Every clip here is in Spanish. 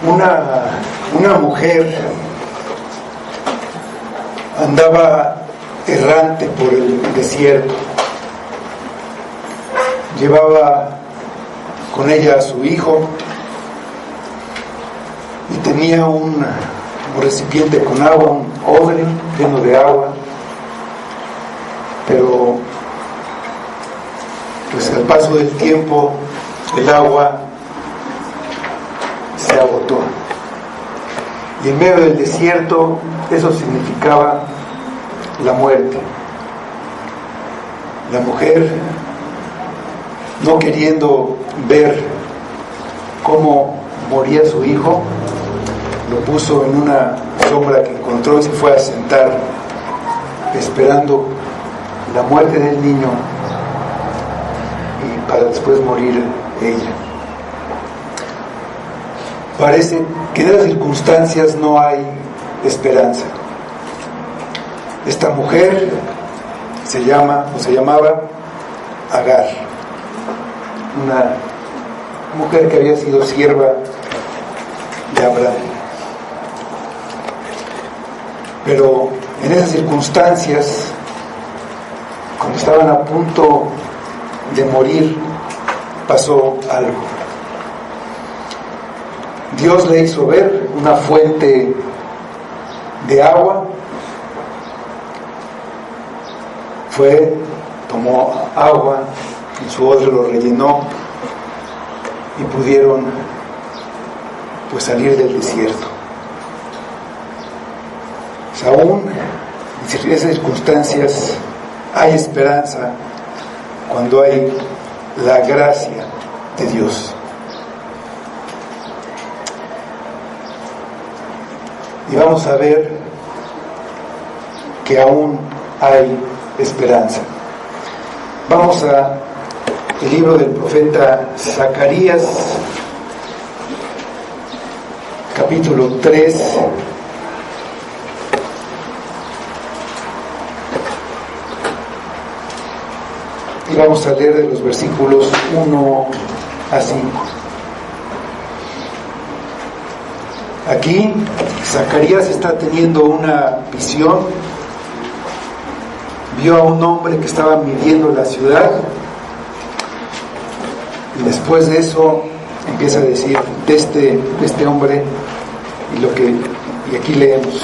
Una mujer andaba errante por el desierto. Llevaba con ella a su hijo y tenía un recipiente con agua, un odre lleno de agua, pero pues al paso del tiempo el agua se agotó, y en medio del desierto eso significaba la muerte. La mujer, no queriendo ver cómo moría su hijo, lo puso en una sombra que encontró y se fue a sentar esperando la muerte del niño y para después morir ella. Parece que en esas circunstancias no hay esperanza. Esta mujer se llamaba Agar, una mujer que había sido sierva de Abraham. Pero en esas circunstancias, cuando estaban a punto de morir, pasó algo. Dios le hizo ver una fuente de agua. Tomó agua, en su odre lo rellenó y pudieron pues salir del desierto. Pues aún en esas circunstancias hay esperanza cuando hay la gracia de Dios. Y vamos a ver que aún hay esperanza. Vamos a el libro del profeta Zacarías, capítulo 3. Y vamos a leer de los versículos 1 a 5. Aquí Zacarías está teniendo una visión. Vio a un hombre que estaba midiendo la ciudad, y después de eso empieza a decir de este hombre, y aquí leemos: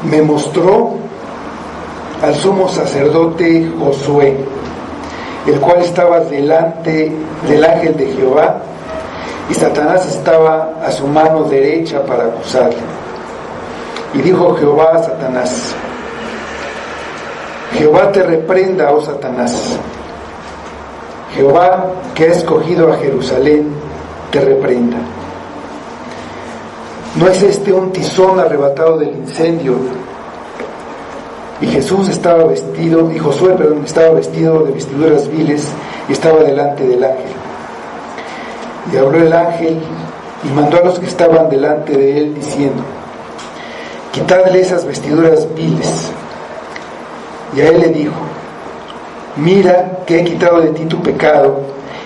me mostró al sumo sacerdote Josué, el cual estaba delante del ángel de Jehová, y Satanás estaba a su mano derecha para acusarle. Y dijo Jehová a Satanás: Jehová te reprenda, oh Satanás. Jehová, que ha escogido a Jerusalén, te reprenda. ¿No es este un tizón arrebatado del incendio? Y Josué estaba vestido de vestiduras viles y estaba delante del ángel. Y habló el ángel y mandó a los que estaban delante de él, diciendo: quitadle esas vestiduras viles. Y a él le dijo: mira que he quitado de ti tu pecado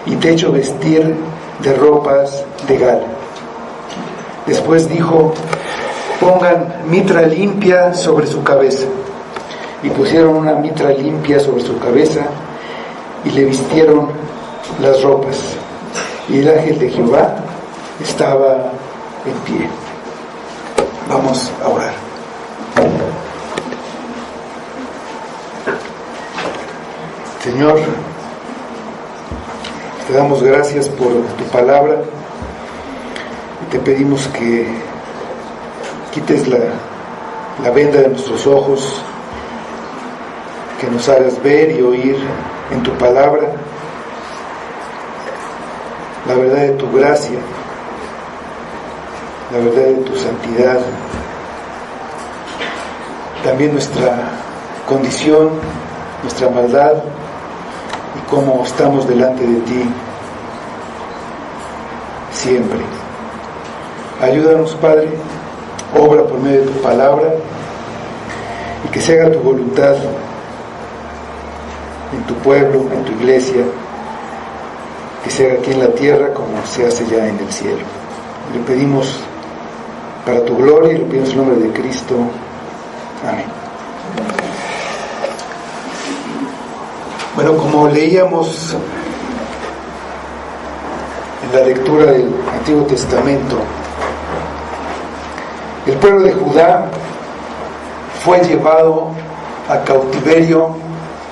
y te he hecho vestir de ropas de gala. Después dijo: pongan mitra limpia sobre su cabeza. Y pusieron una mitra limpia sobre su cabeza y le vistieron las ropas. Y el ángel de Jehová estaba en pie. Vamos a orar. Señor, te damos gracias por tu palabra y te pedimos que quites la venda de nuestros ojos, que nos hagas ver y oír en tu palabra la verdad de tu gracia, la verdad de tu santidad, también nuestra condición, nuestra maldad, y cómo estamos delante de ti siempre. Ayúdanos, Padre, obra por medio de tu palabra, y que se haga tu voluntad en tu pueblo, en tu iglesia, que se haga aquí en la tierra como se hace ya en el cielo. le pedimos para tu gloria y le pedimos en el nombre de Cristo. Amén. Bueno, como leíamos en la lectura del Antiguo Testamento, el pueblo de Judá fue llevado a cautiverio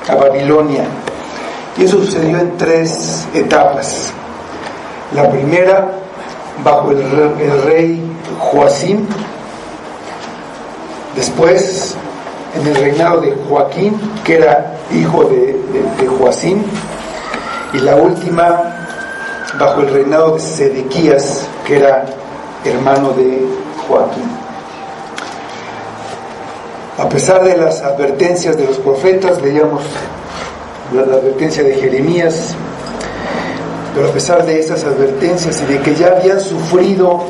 a Babilonia, y eso sucedió en 3 etapas. La primera, bajo el rey Joacim; después en el reinado de Joaquín, que era hijo de Joacim; y la última bajo el reinado de Sedequías, que era hermano de Joaquín. A pesar de las advertencias de los profetas, leíamos la advertencia de Jeremías, pero a pesar de esas advertencias y de que ya habían sufrido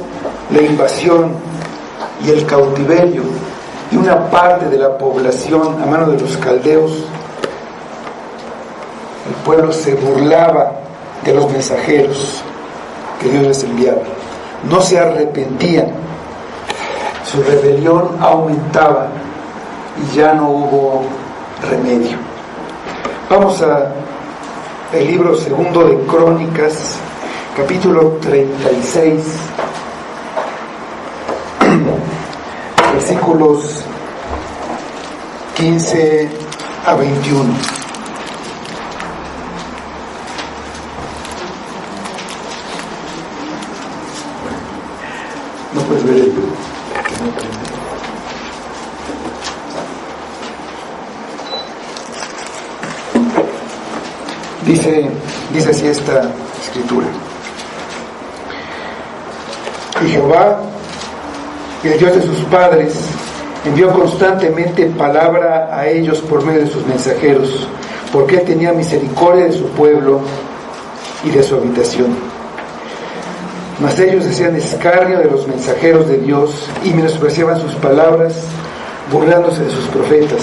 la invasión y el cautiverio de una parte de la población a mano de los caldeos, el pueblo se burlaba de los mensajeros que Dios les enviaba. No se arrepentían, su rebelión aumentaba y ya no hubo remedio. Vamos a el libro segundo de Crónicas, capítulo 36, versículos 15 a 21. No puedes ver el... Dice así esta escritura: y Jehová, el Dios de sus padres, envió constantemente palabra a ellos por medio de sus mensajeros, porque él tenía misericordia de su pueblo y de su habitación. Mas ellos hacían escarnio de los mensajeros de Dios y menospreciaban sus palabras, burlándose de sus profetas,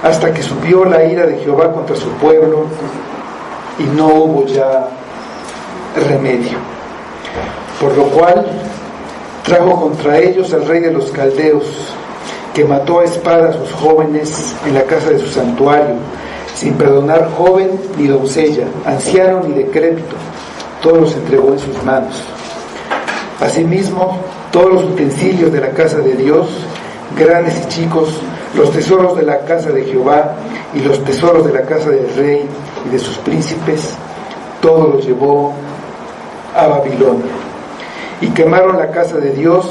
hasta que subió la ira de Jehová contra su pueblo y no hubo ya remedio. Por lo cual trajo contra ellos al rey de los caldeos, que mató a espada a sus jóvenes en la casa de su santuario, sin perdonar joven ni doncella, anciano ni decrépito, todos los entregó en sus manos. Asimismo, todos los utensilios de la casa de Dios, grandes y chicos, los tesoros de la casa de Jehová y los tesoros de la casa del rey y de sus príncipes, todo los llevó a Babilonia. Y quemaron la casa de Dios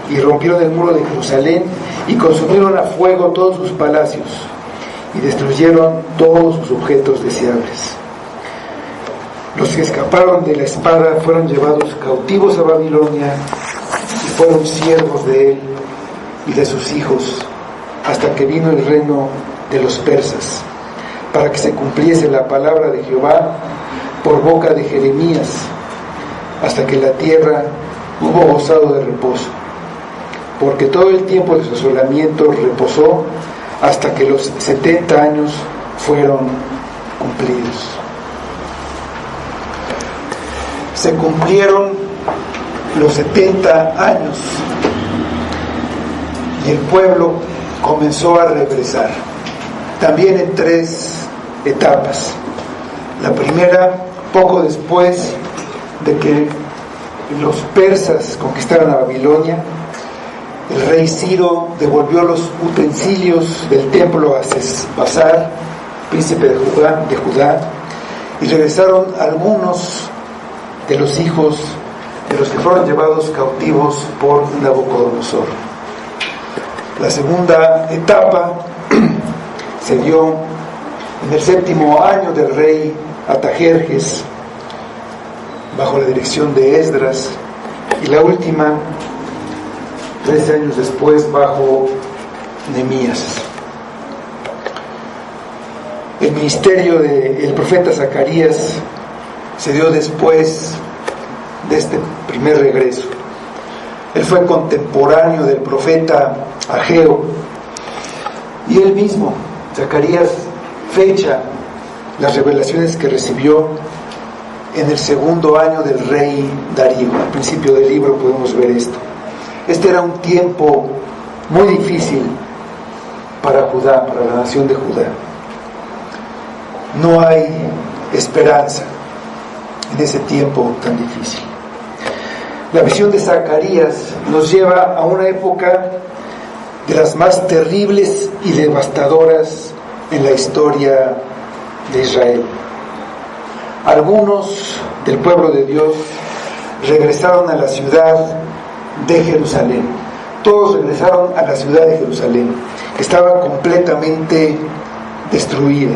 y rompieron el muro de Jerusalén y consumieron a fuego todos sus palacios y destruyeron todos sus objetos deseables. Los que escaparon de la espada fueron llevados cautivos a Babilonia y fueron siervos de él y de sus hijos hasta que vino el reino de los persas, para que se cumpliese la palabra de Jehová por boca de Jeremías, hasta que la tierra hubo gozado de reposo, porque todo el tiempo de su asolamiento reposó hasta que los 70 años fueron cumplidos. Se cumplieron los 70 años y el pueblo comenzó a regresar, también en 3 etapas. La primera, poco después de que los persas conquistaron a Babilonia, el rey Ciro devolvió los utensilios del templo a Sesbazar, príncipe de Judá, y regresaron algunos de los hijos de los que fueron llevados cautivos por Nabucodonosor. La segunda etapa se dio en el 7º año del rey Artajerjes, bajo la dirección de Esdras, y la última 13 años después bajo Nehemías. El ministerio del profeta Zacarías se dio después de este primer regreso. Él fue contemporáneo del profeta Ageo, y él mismo, Zacarías, fecha las revelaciones que recibió en el segundo año del rey Darío. Al principio del libro podemos ver esto. Este era un tiempo muy difícil para Judá, para la nación de Judá. No hay esperanza en ese tiempo tan difícil. La visión de Zacarías nos lleva a una época de las más terribles y devastadoras en la historia de Israel. Algunos del pueblo de Dios regresaron a la ciudad de Jerusalén. Todos regresaron a la ciudad de Jerusalén, que estaba completamente destruida.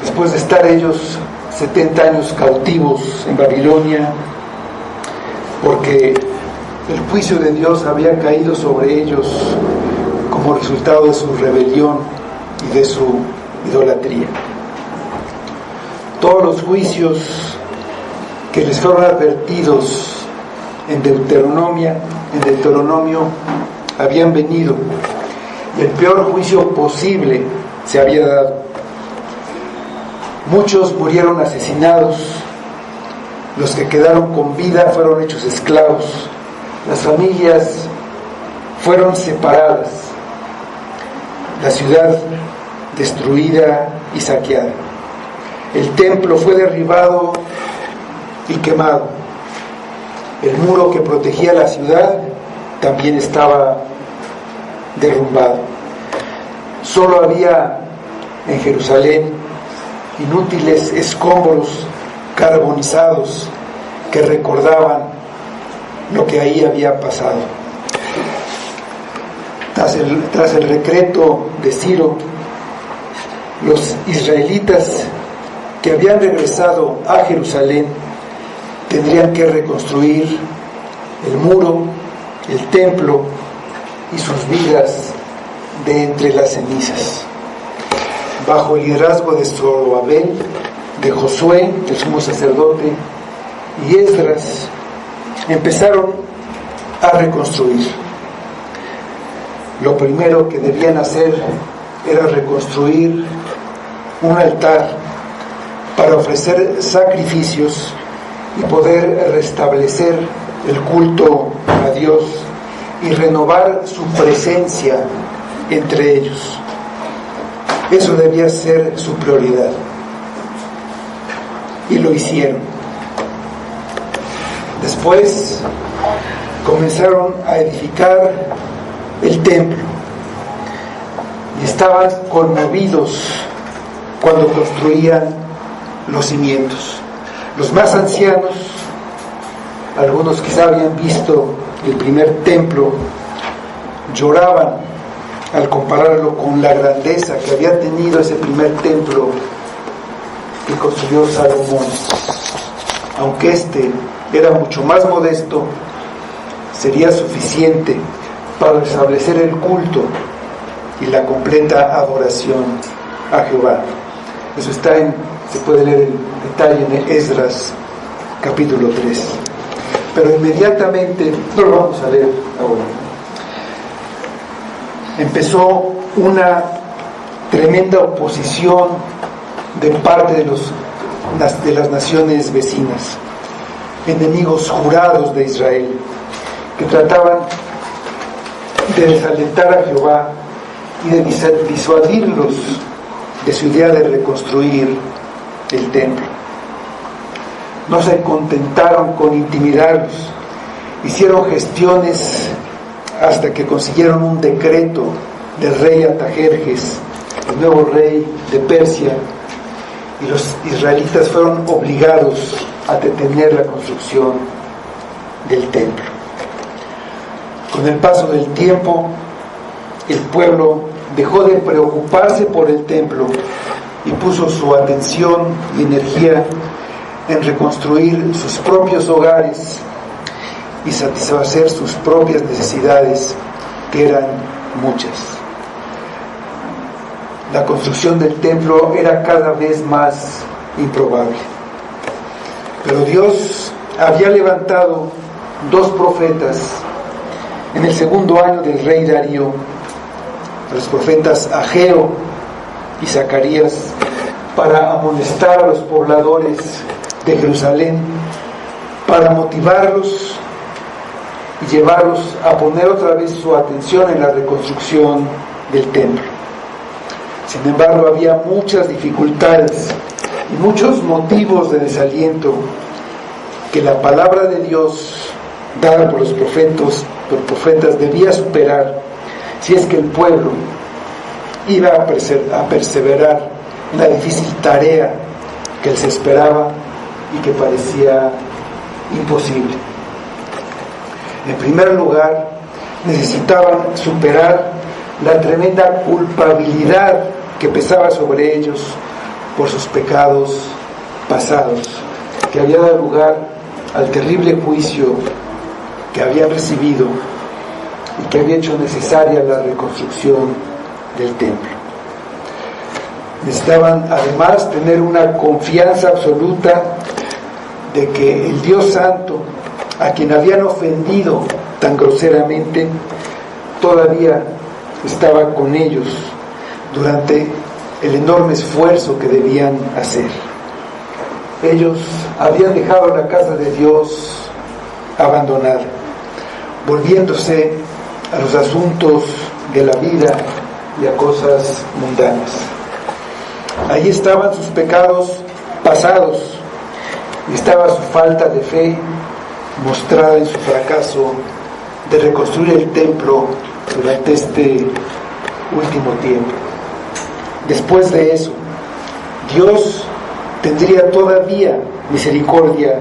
Después de estar ellos 70 años cautivos en Babilonia, porque el juicio de Dios había caído sobre ellos como resultado de su rebelión y de su idolatría. Todos los juicios que les fueron advertidos en Deuteronomio habían venido, y el peor juicio posible se había dado. Muchos murieron asesinados, los que quedaron con vida fueron hechos esclavos, las familias fueron separadas, la ciudad destruida y saqueada. El templo fue derribado y quemado. El muro que protegía la ciudad también estaba derrumbado. Solo había en Jerusalén inútiles escombros carbonizados que recordaban lo que ahí había pasado. Tras el decreto de Ciro, los israelitas que habían regresado a Jerusalén tendrían que reconstruir el muro, el templo y sus vidas de entre las cenizas. Bajo el liderazgo de Zorobabel, de Josué, el sumo sacerdote, y Esdras, empezaron a reconstruir. Lo primero que debían hacer era reconstruir un altar para ofrecer sacrificios y poder restablecer el culto a Dios y renovar su presencia entre ellos. Eso debía ser su prioridad. Y lo hicieron. Después comenzaron a edificar el templo y estaban conmovidos cuando construían los cimientos. Los más ancianos, algunos quizá habían visto el primer templo, lloraban al compararlo con la grandeza que había tenido ese primer templo que construyó Salomón. Aunque este era mucho más modesto, sería suficiente para establecer el culto y la completa adoración a Jehová. Eso se puede leer en detalle en Esdras capítulo 3. Pero inmediatamente, no lo vamos a leer ahora, empezó una tremenda oposición de parte de las naciones vecinas, enemigos jurados de Israel, que trataban de desalentar a Jehová y de disuadirlos de su idea de reconstruir el templo. No se contentaron con intimidarlos, hicieron gestiones hasta que consiguieron un decreto del rey Artajerjes, el nuevo rey de Persia, y los israelitas fueron obligados a detener la construcción del templo. Con el paso del tiempo, el pueblo dejó de preocuparse por el templo y puso su atención y energía en reconstruir sus propios hogares y satisfacer sus propias necesidades, que eran muchas. La construcción del templo era cada vez más improbable. Pero Dios había levantado 2 profetas en el segundo año del rey Darío, los profetas Ageo y Zacarías, para amonestar a los pobladores de Jerusalén para motivarlos y llevarlos a poner otra vez su atención en la reconstrucción del templo. Sin embargo, había muchas dificultades y muchos motivos de desaliento que la palabra de Dios dada por los profetas debía superar si es que el pueblo iba a perseverar en la difícil tarea que les esperaba y que parecía imposible. En primer lugar, necesitaban superar la tremenda culpabilidad que pesaba sobre ellos por sus pecados pasados, que había dado lugar al terrible juicio que habían recibido y que había hecho necesaria la reconstrucción del templo. Necesitaban además tener una confianza absoluta de que el Dios Santo, a quien habían ofendido tan groseramente, todavía estaba con ellos durante el enorme esfuerzo que debían hacer. Ellos habían dejado la casa de Dios abandonada, volviéndose a los asuntos de la vida y a cosas mundanas. Ahí estaban sus pecados pasados y estaba su falta de fe mostrada en su fracaso de reconstruir el templo durante este último tiempo. Después de eso, Dios tendría todavía misericordia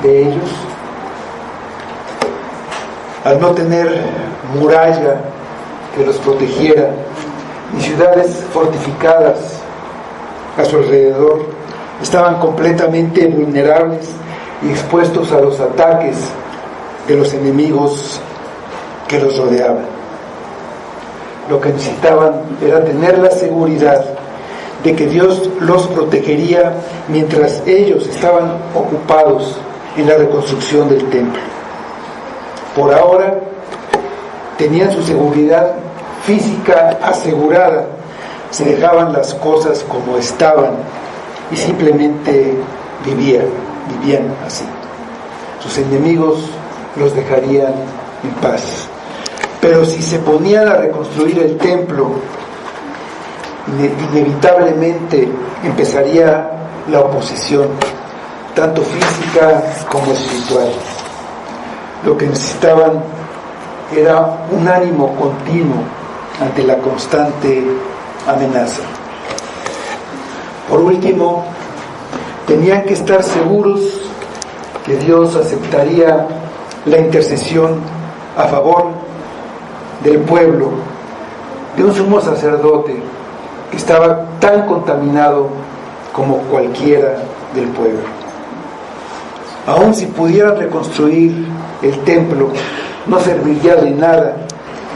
de ellos al no tener muralla que los protegiera ni ciudades fortificadas a su alrededor. Estaban completamente vulnerables y expuestos a los ataques de los enemigos que los rodeaban. Lo que necesitaban era tener la seguridad de que Dios los protegería mientras ellos estaban ocupados en la reconstrucción del templo. Por ahora tenían su seguridad física asegurada, se dejaban las cosas como estaban y simplemente vivían así. Sus enemigos los dejarían en paz. Pero si se ponían a reconstruir el templo, inevitablemente empezaría la oposición, tanto física como espiritual. Lo que necesitaban era un ánimo continuo ante la constante amenaza. Por último, tenían que estar seguros que Dios aceptaría la intercesión a favor del pueblo de un sumo sacerdote que estaba tan contaminado como cualquiera del pueblo. Aun si pudieran reconstruir el templo, no serviría de nada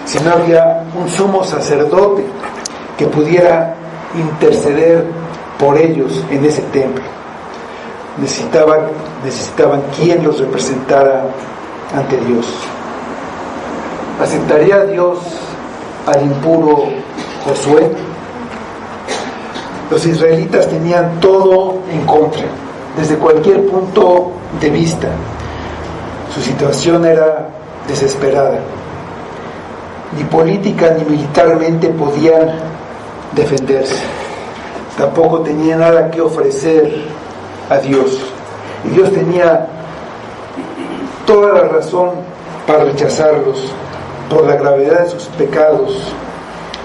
si no había un sumo sacerdote que pudiera interceder por ellos en ese templo. Necesitaban quien los representara ante Dios. ¿Aceptaría Dios al impuro Josué? Los israelitas tenían todo en contra, desde cualquier punto de vista. Su situación era desesperada. Ni política ni militarmente podían defenderse. Tampoco tenía nada que ofrecer a Dios. Y Dios tenía toda la razón para rechazarlos por la gravedad de sus pecados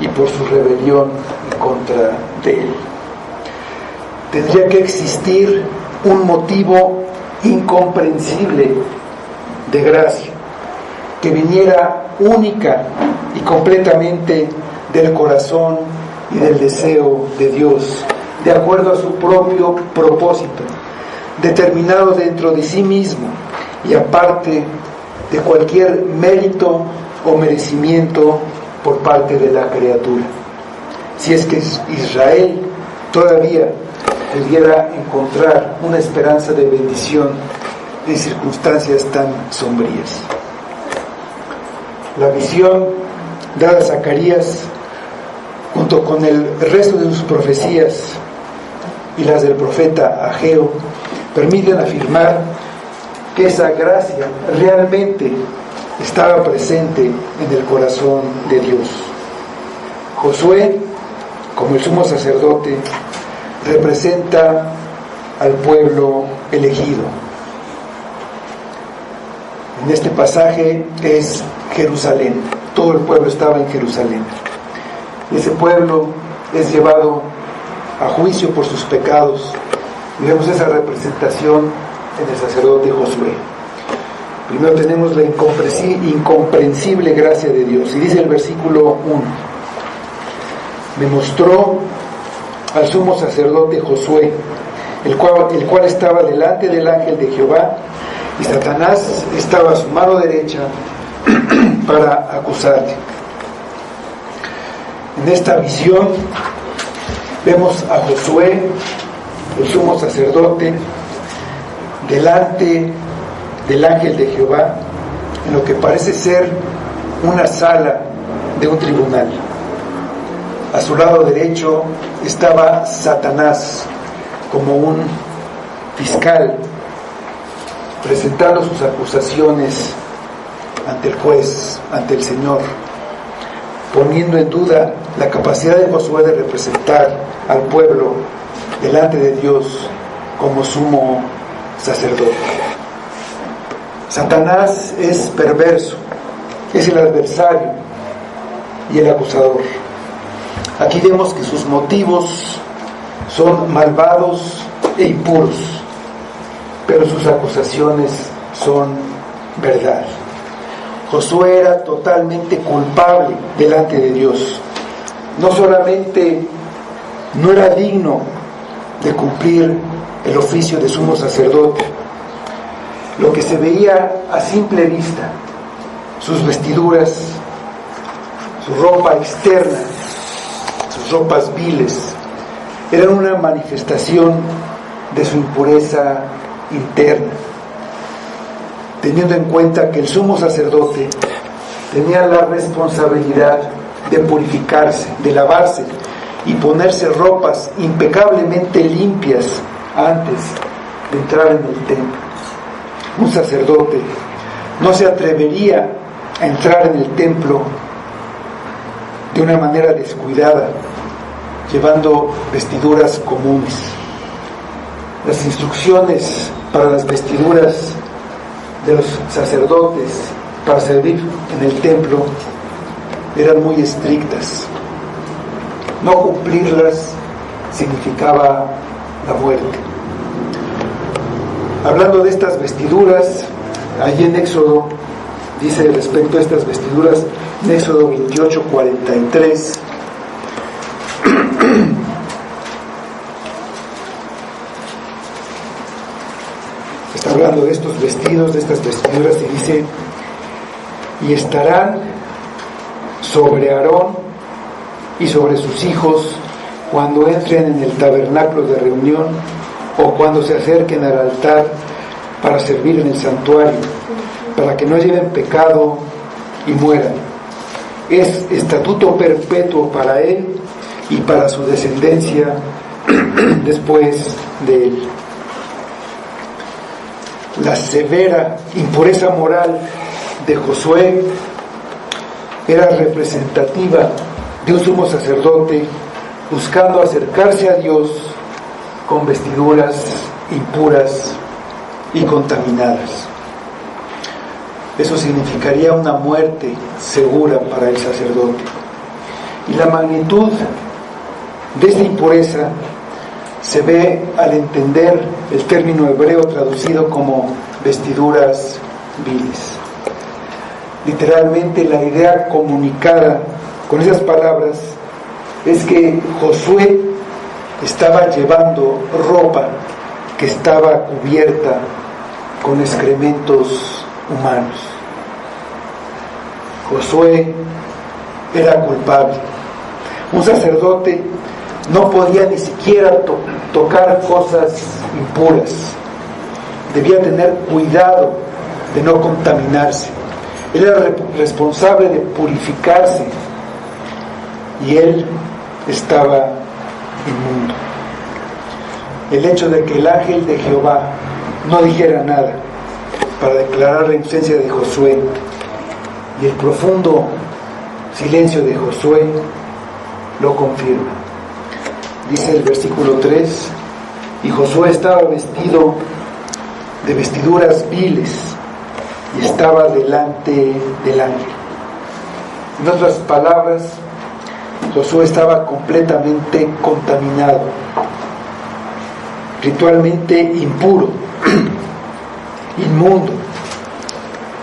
y por su rebelión en contra de Él. Tendría que existir un motivo incomprensible de gracia que viniera única y completamente del corazón y del deseo de Dios, de acuerdo a su propio propósito, determinado dentro de sí mismo y aparte de cualquier mérito o merecimiento por parte de la criatura. Si es que Israel todavía pudiera encontrar una esperanza de bendición en circunstancias tan sombrías. La visión dada a Zacarías, junto con el resto de sus profecías y las del profeta Ageo, permiten afirmar que esa gracia realmente estaba presente en el corazón de Dios. Josué, como el sumo sacerdote, representa al pueblo elegido. En este pasaje es Jerusalén, todo el pueblo estaba en Jerusalén. Ese pueblo es llevado a juicio por sus pecados, y vemos esa representación en el sacerdote Josué. Primero tenemos la incomprensible gracia de Dios, y dice el versículo 1: me mostró al sumo sacerdote Josué, el cual estaba delante del ángel de Jehová, y Satanás estaba a su mano derecha para acusarle. En esta visión vemos a Josué, el sumo sacerdote, delante del ángel de Jehová, en lo que parece ser una sala de un tribunal. A su lado derecho estaba Satanás como un fiscal, presentando sus acusaciones ante el juez, ante el Señor, poniendo en duda la capacidad de Josué de representar al pueblo delante de Dios como sumo sacerdote. Satanás es perverso, es el adversario y el acusador. Aquí vemos que sus motivos son malvados e impuros, pero sus acusaciones son verdad. Josué era totalmente culpable delante de Dios. No solamente no era digno de cumplir el oficio de sumo sacerdote, lo que se veía a simple vista, sus vestiduras, su ropa externa, sus ropas viles, eran una manifestación de su impureza interna, teniendo en cuenta que el sumo sacerdote tenía la responsabilidad de purificarse, de lavarse y ponerse ropas impecablemente limpias antes de entrar en el templo. Un sacerdote no se atrevería a entrar en el templo de una manera descuidada, llevando vestiduras comunes. Las instrucciones para las vestiduras de los sacerdotes para servir en el templo eran muy estrictas. No cumplirlas significaba la muerte. Hablando de estas vestiduras, allí en Éxodo dice respecto a estas vestiduras, en Éxodo 28:43, está hablando de estos vestidos, de estas vestiduras, y dice: y estarán sobre Aarón y sobre sus hijos cuando entren en el tabernáculo de reunión o cuando se acerquen al altar para servir en el santuario, para que no lleven pecado y mueran. Es estatuto perpetuo para él y para su descendencia después de él. La severa impureza moral de Josué era representativa de un sumo sacerdote buscando acercarse a Dios con vestiduras impuras y contaminadas. Eso significaría una muerte segura para el sacerdote. Y la magnitud de esta impureza se ve al entender el término hebreo traducido como vestiduras viles. Literalmente, la idea comunicada con esas palabras es que Josué estaba llevando ropa que estaba cubierta con excrementos humanos. Josué era culpable. Un sacerdote no podía ni siquiera tocar cosas impuras. Debía tener cuidado de no contaminarse. Él era responsable de purificarse y él estaba inmundo. El hecho de que el ángel de Jehová no dijera nada para declarar la inocencia de Josué, y el profundo silencio de Josué lo confirma. Dice el versículo 3: y Josué estaba vestido de vestiduras viles y estaba delante del ángel. En otras palabras, Josué estaba completamente contaminado, ritualmente impuro, inmundo,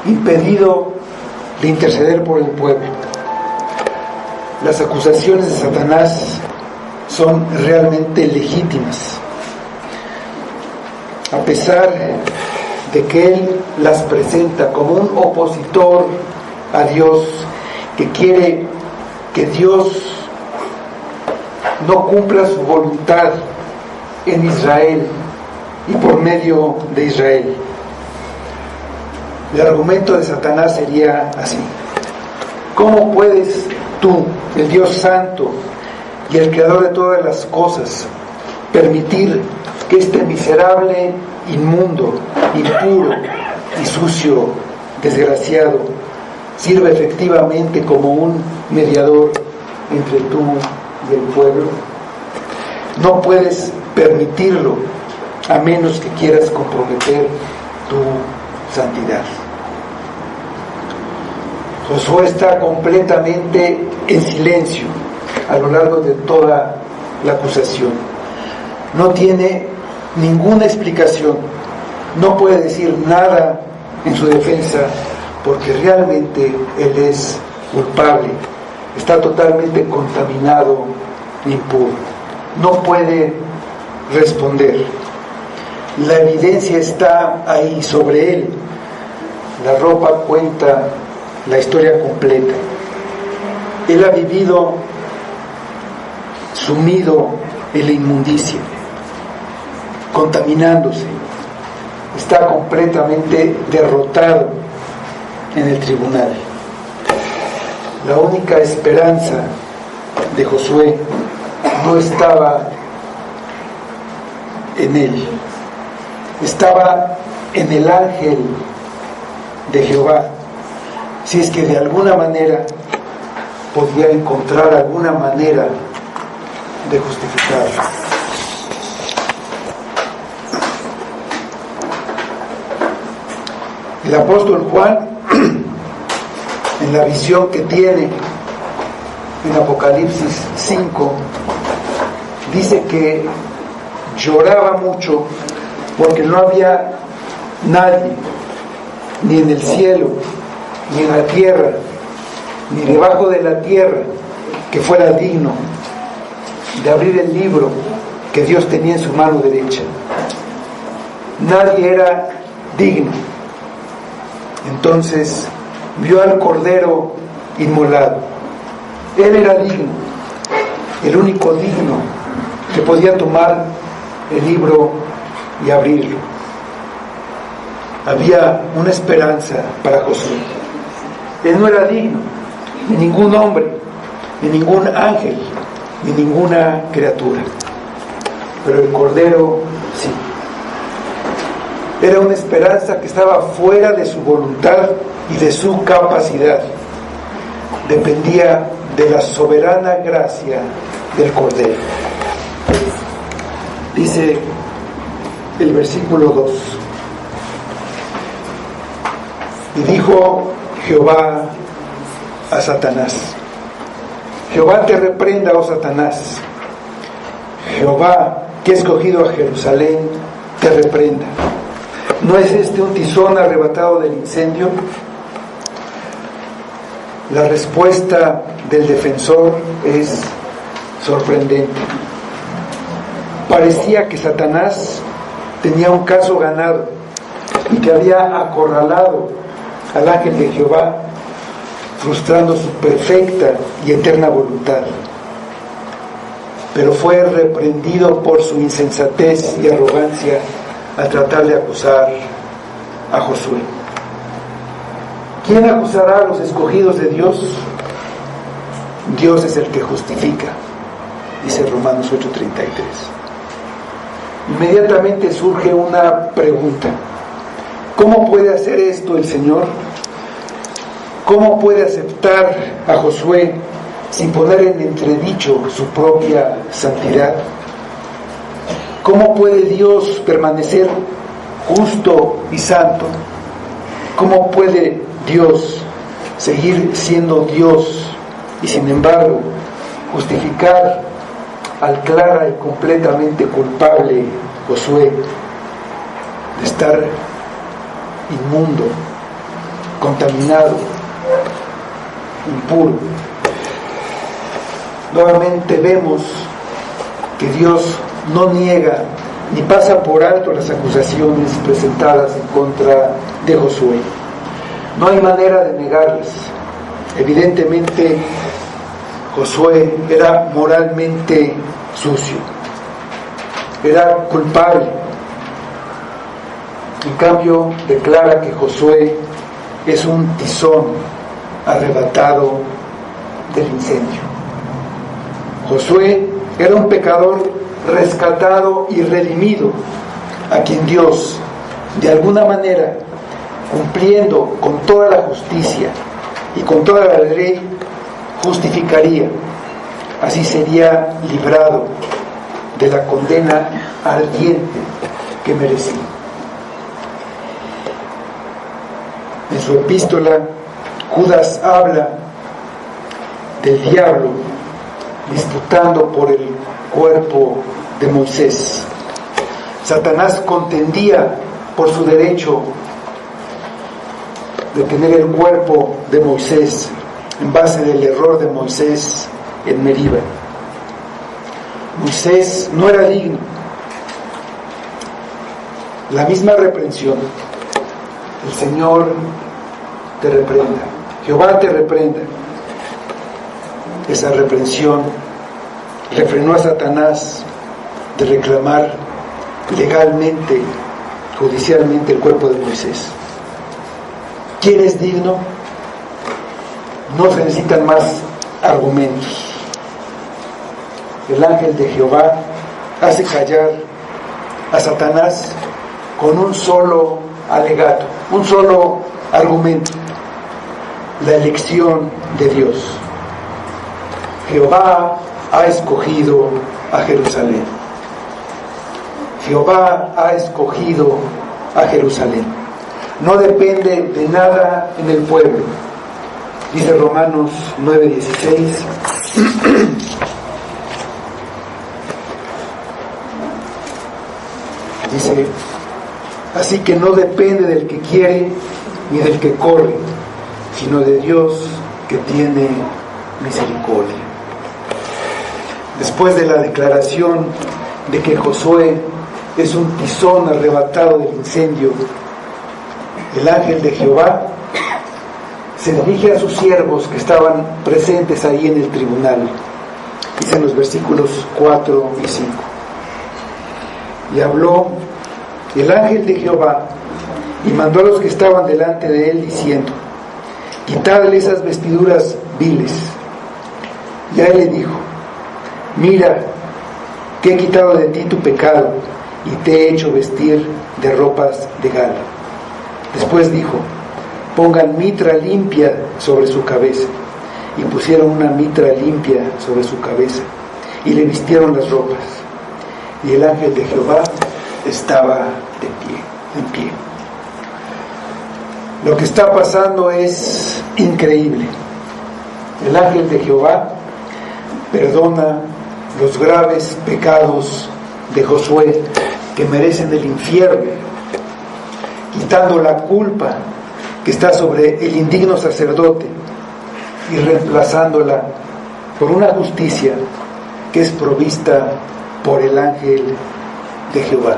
impedido de interceder por el pueblo. Las acusaciones de Satanás son realmente legítimas, a pesar de que él las presenta como un opositor a Dios, que quiere que Dios no cumpla su voluntad en Israel y por medio de Israel. El argumento de Satanás sería así: ¿cómo puedes tú, el Dios santo y el creador de todas las cosas, permitir que este miserable, inmundo, impuro y sucio desgraciado sirva efectivamente como un mediador entre tú y el pueblo? No puedes permitirlo a menos que quieras comprometer tu santidad. Josué está completamente en silencio a lo largo de toda la acusación. No tiene ninguna explicación, no puede decir nada en su defensa, porque realmente él es culpable, está totalmente contaminado, impuro. No puede responder. La evidencia está ahí sobre él. La ropa cuenta la historia completa. Él ha vivido sumido en la inmundicia, contaminándose. Está completamente derrotado en el tribunal. La única esperanza de Josué no estaba en él, estaba en el ángel de Jehová, si es que de alguna manera podía encontrar alguna manera de justificarlo. El apóstol Juan, en la visión que tiene en Apocalipsis 5, dice que lloraba mucho porque no había nadie, ni en el cielo, ni en la tierra, ni debajo de la tierra, que fuera digno de abrir el libro que Dios tenía en su mano derecha. Nadie era digno. Entonces vio al Cordero inmolado. Él era digno, el único digno que podía tomar el libro y abrirlo. Había una esperanza para Josué. Él no era digno, ni ningún hombre, ni ningún ángel, ni ninguna criatura, pero el Cordero sí. Era una esperanza que estaba fuera de su voluntad y de su capacidad. Dependía de la soberana gracia del Cordero. Dice el versículo 2: y dijo Jehová a Satanás: Jehová te reprenda, oh Satanás. Jehová, que ha escogido a Jerusalén, te reprenda. ¿No es este un tizón arrebatado del incendio? La respuesta del defensor es sorprendente. Parecía que Satanás tenía un caso ganado y que había acorralado al ángel de Jehová, frustrando su perfecta y eterna voluntad. Pero fue reprendido por su insensatez y arrogancia al tratar de acusar a Josué. ¿Quién acusará a los escogidos de Dios? Dios es el que justifica, dice Romanos 8:33. inmediatamente surge una pregunta: ¿cómo puede hacer esto el Señor? ¿Cómo puede aceptar a Josué sin poner en entredicho su propia santidad? ¿Cómo puede Dios permanecer justo y santo? ¿Cómo puede Dios seguir siendo Dios y sin embargo justificar al clara y completamente culpable Josué de estar inmundo, contaminado, impuro? Nuevamente vemos que Dios no niega ni pasa por alto las acusaciones presentadas en contra de Josué. No hay manera de negarlas. Evidentemente, Josué era moralmente sucio, era culpable. En cambio, declara que Josué es un tizón arrebatado del incendio. Josué era un pecador rescatado y redimido, a quien Dios, de alguna manera, cumpliendo con toda la justicia y con toda la ley, justificaría. Así sería librado de la condena ardiente que merecía. En su epístola, Judas habla del diablo disputando por el cuerpo de Moisés. Satanás contendía por su derecho de tener el cuerpo de Moisés en base del error de Moisés en Meriba. Moisés no era digno. La misma reprensión: el Señor te reprenda, Jehová te reprenda. Esa reprensión refrenó a Satanás de reclamar legalmente, judicialmente, el cuerpo de Moisés. ¿Quién es digno? No se necesitan más argumentos. El ángel de Jehová hace callar a Satanás con un solo alegato, un solo argumento: la elección de Dios. Jehová ha escogido a Jerusalén. Jehová ha escogido a Jerusalén. No depende de nada en el pueblo. Dice Romanos 9:16. Dice: así que no depende del que quiere ni del que corre, sino de Dios que tiene misericordia. Después de la declaración de que Josué es un tizón arrebatado del incendio, el ángel de Jehová se dirige a sus siervos que estaban presentes ahí en el tribunal. Dicen los versículos 4 y 5. Y habló el ángel de Jehová y mandó a los que estaban delante de él diciendo: quitadle esas vestiduras viles. Y a él le dijo: mira, que he quitado de ti tu pecado y te he hecho vestir de ropas de gala. Después dijo: pongan mitra limpia sobre su cabeza. Y pusieron una mitra limpia sobre su cabeza y le vistieron las ropas. Y el ángel de Jehová estaba en pie. Lo que está pasando es increíble. El ángel de Jehová perdona los graves pecados de Josué, que merecen el infierno, quitando la culpa que está sobre el indigno sacerdote y reemplazándola por una justicia que es provista por el ángel de Jehová.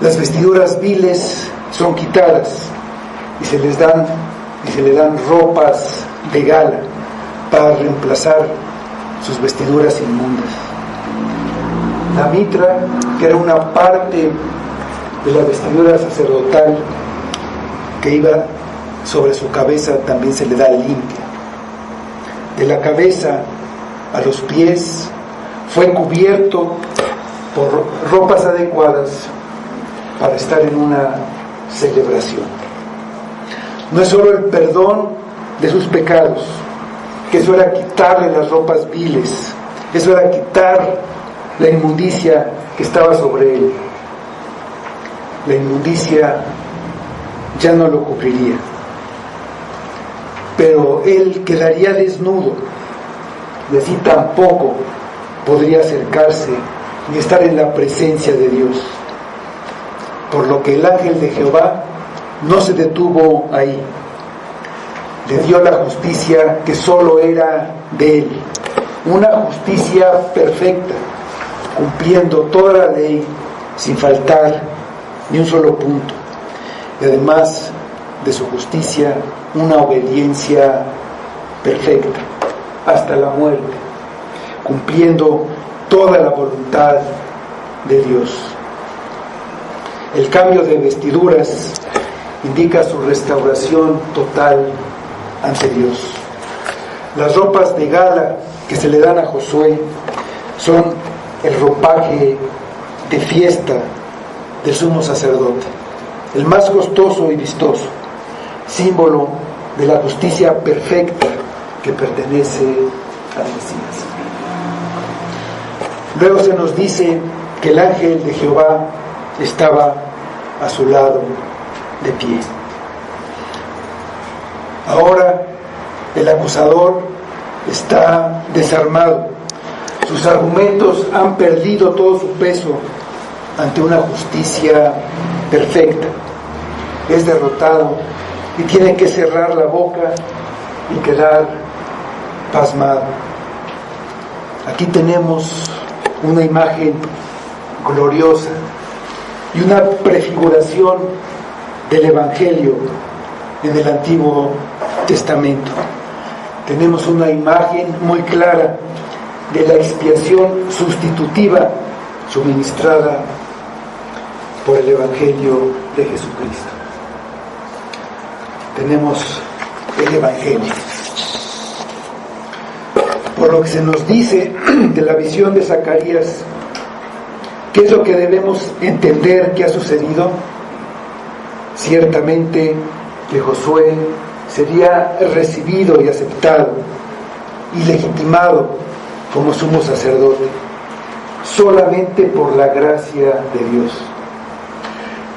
Las vestiduras viles son quitadas y se le dan ropas de gala para reemplazar sus vestiduras inmundas. La mitra, que era una parte de la vestidura sacerdotal que iba sobre su cabeza, también se le da limpia. De la cabeza a los pies fue cubierto por ropas adecuadas para estar en una celebración. No es solo el perdón de sus pecados, que eso era quitarle las ropas viles, eso era quitar la inmundicia que estaba sobre él. La inmundicia ya no lo cubriría, pero él quedaría desnudo, y así tampoco podría acercarse ni estar en la presencia de Dios. Por lo que el ángel de Jehová no se detuvo ahí, le dio la justicia que solo era de él, una justicia perfecta, cumpliendo toda la ley sin faltar ni un solo punto, y además de su justicia, una obediencia perfecta hasta la muerte, cumpliendo toda la voluntad de Dios. El cambio de vestiduras indica su restauración total ante Dios. Las ropas de gala que se le dan a Josué son el ropaje de fiesta del sumo sacerdote, el más costoso y vistoso, símbolo de la justicia perfecta que pertenece al Mesías. Luego se nos dice que el ángel de Jehová estaba a su lado de pie. Ahora el acusador está desarmado, sus argumentos han perdido todo su peso ante una justicia perfecta. Es derrotado y tiene que cerrar la boca y quedar pasmado. Aquí tenemos una imagen gloriosa y una prefiguración del Evangelio en el Antiguo Testamento. Tenemos una imagen muy clara de la expiación sustitutiva suministrada por el Evangelio de Jesucristo. Tenemos el Evangelio. Por lo que se nos dice de la visión de Zacarías, ¿qué es lo que debemos entender que ha sucedido? Ciertamente que Josué sería recibido y aceptado y legitimado como sumo sacerdote solamente por la gracia de Dios.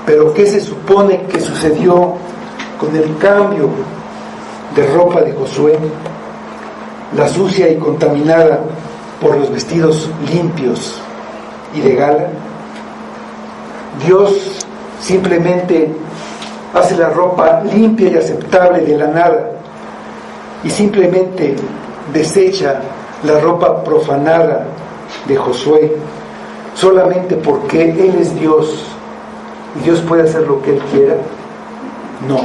Pero ¿qué se supone que sucedió con el cambio de ropa de Josué? La sucia y contaminada por los vestidos limpios y de gala. Dios simplemente hace la ropa limpia y aceptable de la nada y simplemente desecha la ropa profanada de Josué solamente porque Él es Dios y Dios puede hacer lo que Él quiera. No,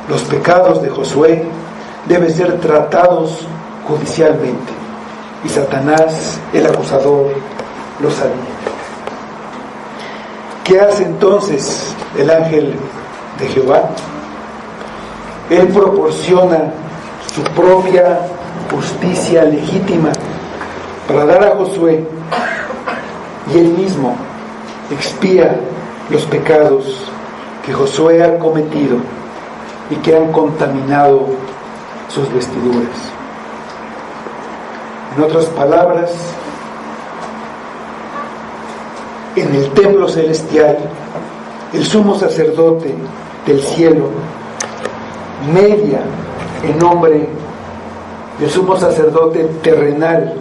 los pecados de Josué deben ser tratados judicialmente y Satanás, el acusador, lo sabía. ¿Qué hace entonces el ángel de Jehová? Él proporciona su propia justicia legítima para dar a Josué, y él mismo expía los pecados que Josué ha cometido y que han contaminado sus vestiduras. En otras palabras, en el templo celestial, el sumo sacerdote del cielo media en nombre del sumo sacerdote terrenal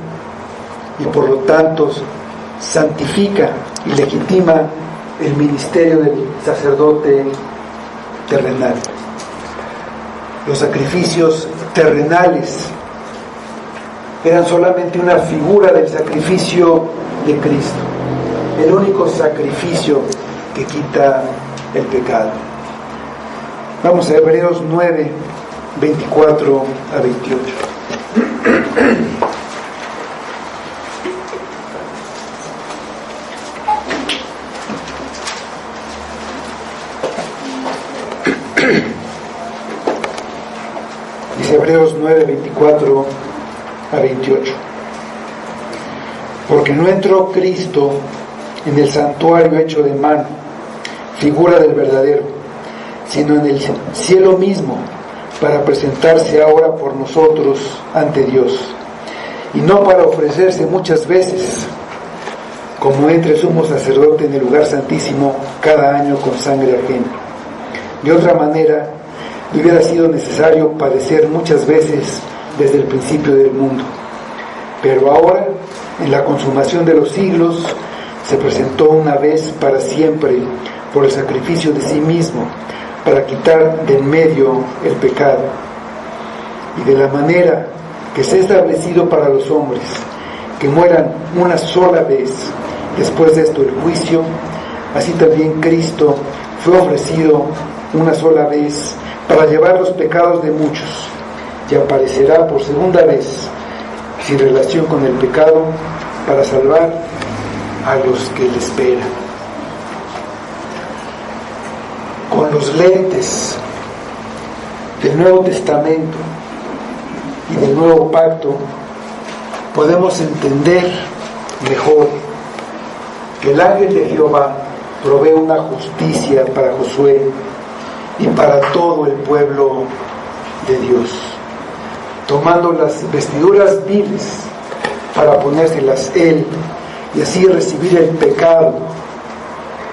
y por lo tanto santifica y legitima el ministerio del sacerdote terrenal. Los sacrificios terrenales eran solamente una figura del sacrificio de Cristo, el único sacrificio que quita el pecado. Vamos a Hebreos 9, 24 a 28. Dice Hebreos 9, 24 a 28. Porque no entró Cristo en el santuario hecho de mano, figura del verdadero, sino en el cielo mismo, para presentarse ahora por nosotros ante Dios, y no para ofrecerse muchas veces, como entra el sumo sacerdote en el lugar santísimo cada año con sangre ajena. De otra manera, le hubiera sido necesario padecer muchas veces desde el principio del mundo. Pero ahora, en la consumación de los siglos, se presentó una vez para siempre por el sacrificio de sí mismo, para quitar de en medio el pecado. Y de la manera que se ha establecido para los hombres, que mueran una sola vez, después de esto el juicio, así también Cristo fue ofrecido una sola vez para llevar los pecados de muchos, y aparecerá por segunda vez, sin relación con el pecado, para salvar a los que le esperan. Con los lentes del Nuevo Testamento y del Nuevo Pacto podemos entender mejor que el ángel de Jehová provee una justicia para Josué y para todo el pueblo de Dios, tomando las vestiduras viles para ponérselas él y así recibir el pecado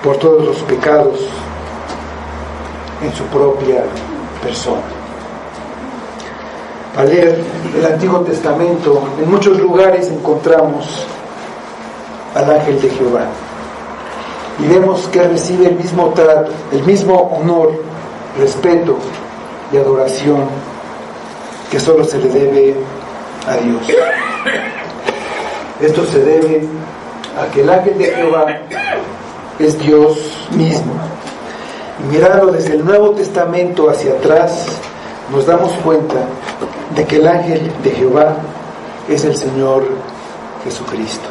por todos los pecados en su propia persona. Al leer el Antiguo Testamento, en muchos lugares encontramos al ángel de Jehová y vemos que recibe el mismo trato, el mismo honor, respeto y adoración que solo se le debe a Dios. Esto se debe a que el ángel de Jehová es Dios mismo. Y mirando desde el Nuevo Testamento hacia atrás, nos damos cuenta de que el ángel de Jehová es el Señor Jesucristo.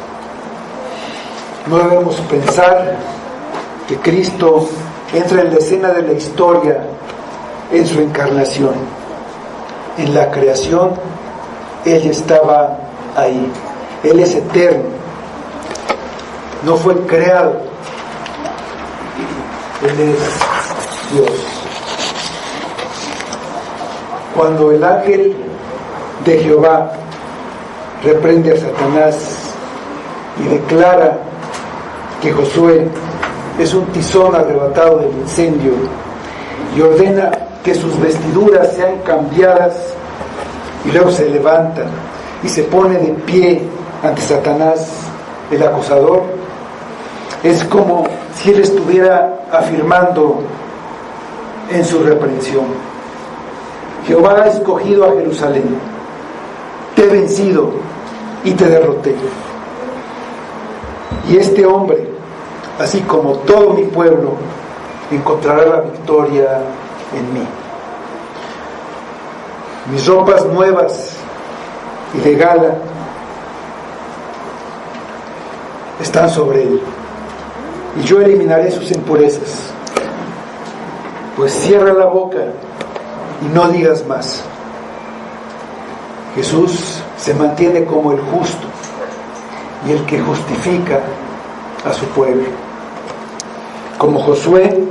No debemos pensar que Cristo entra en la escena de la historia en su encarnación. En la creación, Él estaba ahí. Él es eterno. No fue creado. Él es Dios. Cuando el ángel de Jehová reprende a Satanás y declara que Josué es un tizón arrebatado del incendio y ordena que sus vestiduras sean cambiadas, y luego se levanta y se pone de pie ante Satanás, el acusador, es como si él estuviera afirmando en su reprensión: Jehová ha escogido a Jerusalén, te he vencido y te derroté, y este hombre, así como todo mi pueblo, encontrará la victoria en mí. Mis ropas nuevas y de gala están sobre él, y yo eliminaré sus impurezas. Pues cierra la boca y no digas más. Jesús se mantiene como el justo y el que justifica a su pueblo. Como Josué,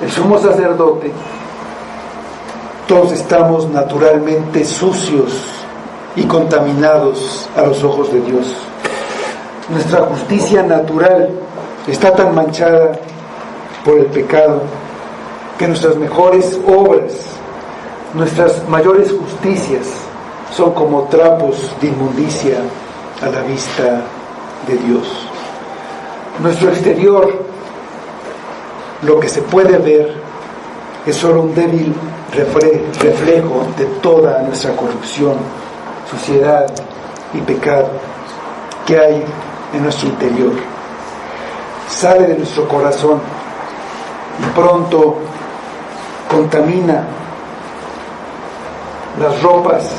el sumo sacerdote, todos estamos naturalmente sucios y contaminados a los ojos de Dios. Nuestra justicia natural está tan manchada por el pecado que nuestras mejores obras, nuestras mayores justicias, son como trapos de inmundicia a la vista de Dios. Nuestro exterior, lo que se puede ver, es solo un débil reflejo de toda nuestra corrupción, suciedad y pecado que hay en nuestro interior. Sale de nuestro corazón y pronto contamina las ropas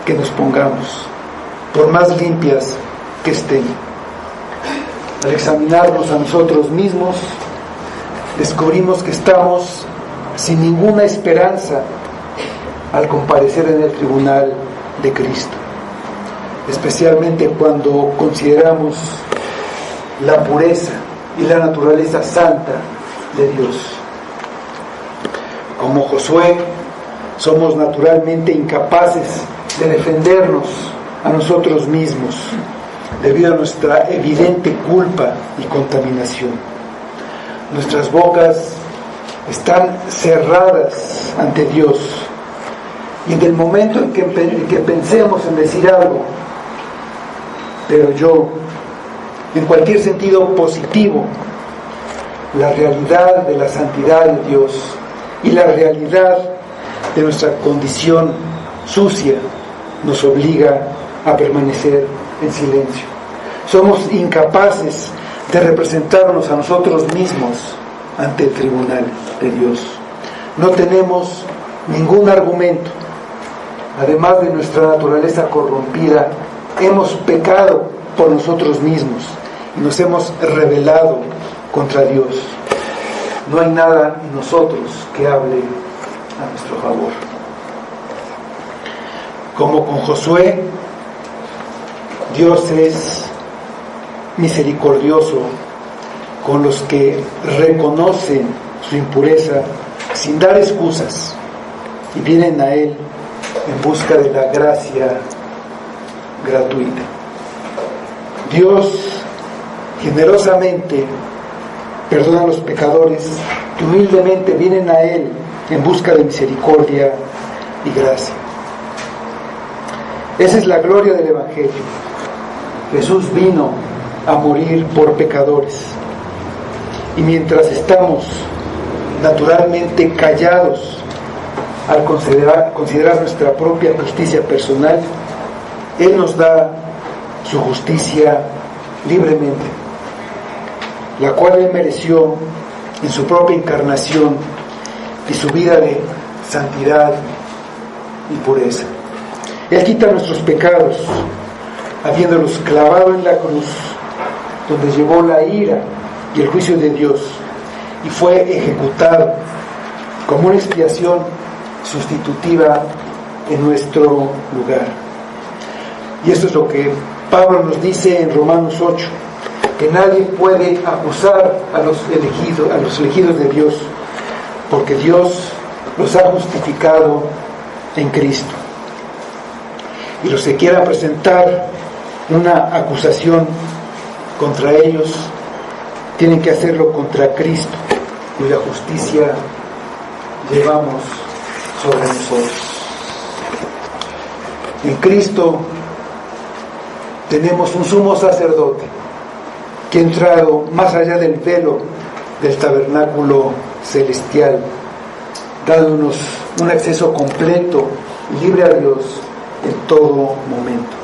que nos pongamos, por más limpias que estén. Al examinarnos a nosotros mismos, descubrimos que estamos sin ninguna esperanza al comparecer en el tribunal de Cristo. especialmente cuando consideramos la pureza y la naturaleza santa de Dios. Como Josué, somos naturalmente incapaces de defendernos a nosotros mismos debido a nuestra evidente culpa y contaminación. Nuestras bocas están cerradas ante Dios, y en el momento en que pensemos en decir algo, pero yo, en cualquier sentido positivo, la realidad de la santidad de Dios y la realidad de nuestra condición sucia nos obliga a permanecer en silencio. Somos incapaces de representarnos a nosotros mismos ante el tribunal de Dios. No tenemos ningún argumento. Además de nuestra naturaleza corrompida, hemos pecado por nosotros mismos y nos hemos rebelado contra Dios. No hay nada en nosotros que hable a nuestro favor. Como con Josué, Dios es misericordioso con los que reconocen su impureza sin dar excusas y vienen a Él en busca de la gracia gratuita. Dios generosamente perdona a los pecadores que humildemente vienen a Él en busca de misericordia y gracia. Esa es la gloria del Evangelio. Jesús vino a morir por pecadores, y mientras estamos naturalmente callados al considerar nuestra propia justicia personal, Él nos da su justicia libremente, la cual Él mereció en su propia encarnación y su vida de santidad y pureza. Él quita nuestros pecados, habiéndolos clavado en la cruz, donde llevó la ira y el juicio de Dios, y fue ejecutado como una expiación sustitutiva en nuestro lugar. Y esto es lo que Pablo nos dice en Romanos 8, que nadie puede acusar a los elegidos de Dios, porque Dios los ha justificado en Cristo. Y los que quieran presentar una acusación contra ellos tienen que hacerlo contra Cristo, cuya justicia llevamos sobre nosotros. En Cristo tenemos un sumo sacerdote que ha entrado más allá del velo del tabernáculo celestial, dándonos un acceso completo y libre a Dios en todo momento.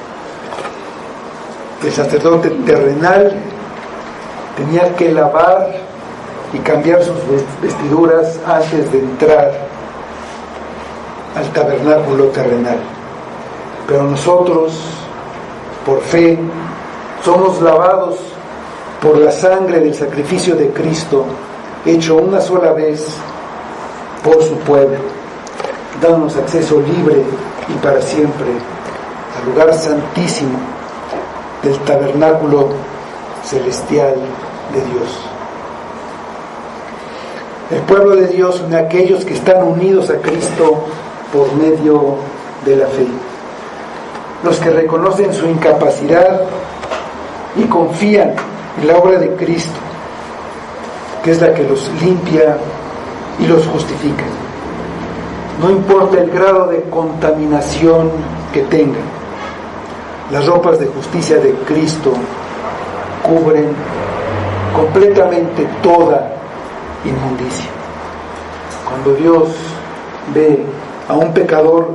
El sacerdote terrenal tenía que lavar y cambiar sus vestiduras antes de entrar al tabernáculo terrenal. Pero nosotros, por fe, somos lavados por la sangre del sacrificio de Cristo, hecho una sola vez por su pueblo, dándonos acceso libre y para siempre al lugar santísimo del tabernáculo celestial de Dios. El pueblo de Dios son aquellos que están unidos a Cristo por medio de la fe, los que reconocen su incapacidad y confían en la obra de Cristo, que es la que los limpia y los justifica. No importa el grado de contaminación que tengan, las ropas de justicia de Cristo cubren completamente toda inmundicia. Cuando Dios ve a un pecador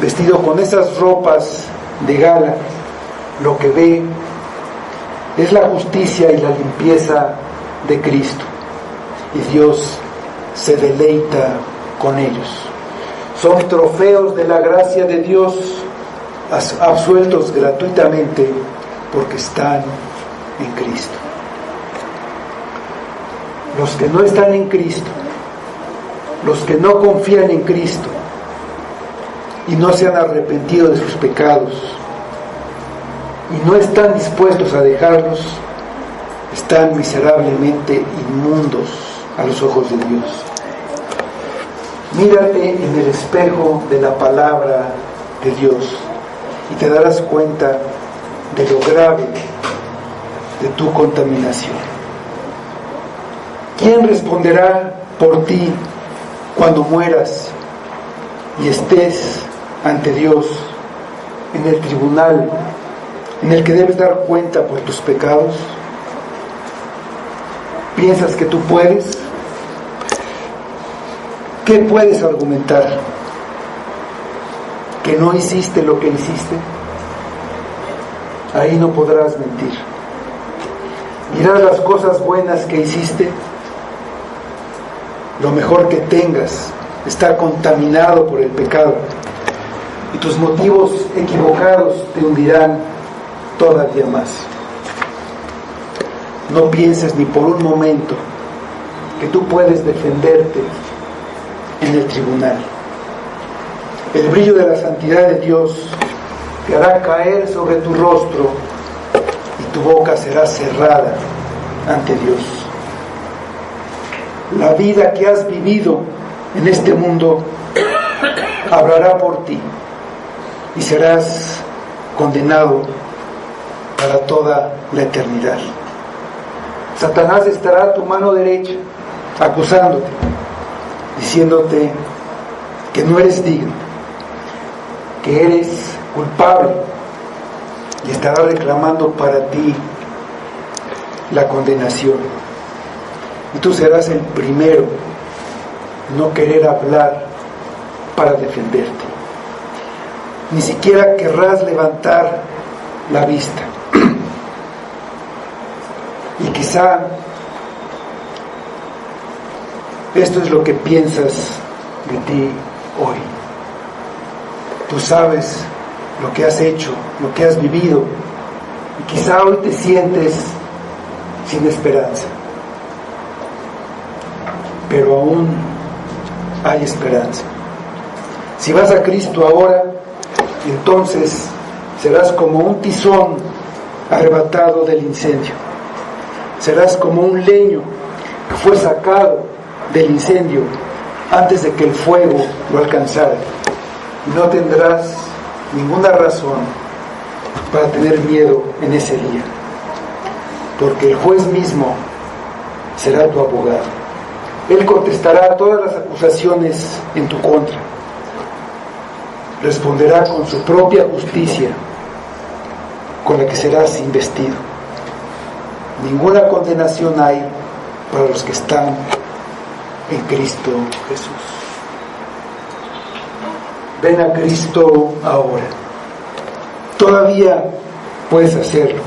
vestido con esas ropas de gala, lo que ve es la justicia y la limpieza de Cristo, y Dios se deleita con ellos. Son trofeos de la gracia de Dios, absueltos gratuitamente porque están en Cristo. Los que no están en Cristo, los que no confían en Cristo y no se han arrepentido de sus pecados, y no están dispuestos a dejarlos, están miserablemente inmundos a los ojos de Dios. Mírate en el espejo de la palabra de Dios y te darás cuenta de lo grave de tu contaminación. ¿Quién responderá por ti cuando mueras y estés ante Dios en el tribunal en el que debes dar cuenta por tus pecados? ¿Piensas que tú puedes? ¿Qué puedes argumentar? ¿Que no hiciste lo que hiciste? Ahí no podrás mentir. Dirás las cosas buenas que hiciste. Lo mejor que tengas está contaminado por el pecado y tus motivos equivocados te hundirán todavía más. No pienses ni por un momento que tú puedes defenderte en el tribunal. El brillo de la santidad de Dios te hará caer sobre tu rostro y tu boca será cerrada ante Dios. La vida que has vivido en este mundo hablará por ti y serás condenado para toda la eternidad. Satanás estará a tu mano derecha acusándote, diciéndote que no eres digno, que eres culpable, y estará reclamando para ti la condenación. Y tú serás el primero en no querer hablar para defenderte. Ni siquiera querrás levantar la vista. Y quizá esto es lo que piensas de ti hoy. Tú sabes lo que has hecho, lo que has vivido, y quizá hoy te sientes sin esperanza. Pero aún hay esperanza. Si vas a Cristo ahora, entonces serás como un tizón arrebatado del incendio. Serás como un leño que fue sacado del incendio antes de que el fuego lo alcanzara. Y no tendrás ninguna razón para tener miedo en ese día, porque el juez mismo será tu abogado. Él contestará todas las acusaciones en tu contra. Responderá con su propia justicia, con la que serás investido. Ninguna condenación hay para los que están en Cristo Jesús. Ven a Cristo ahora. Todavía puedes hacerlo.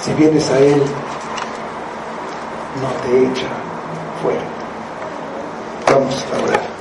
Si vienes a Él, no te echa fuera. Vamos a orar.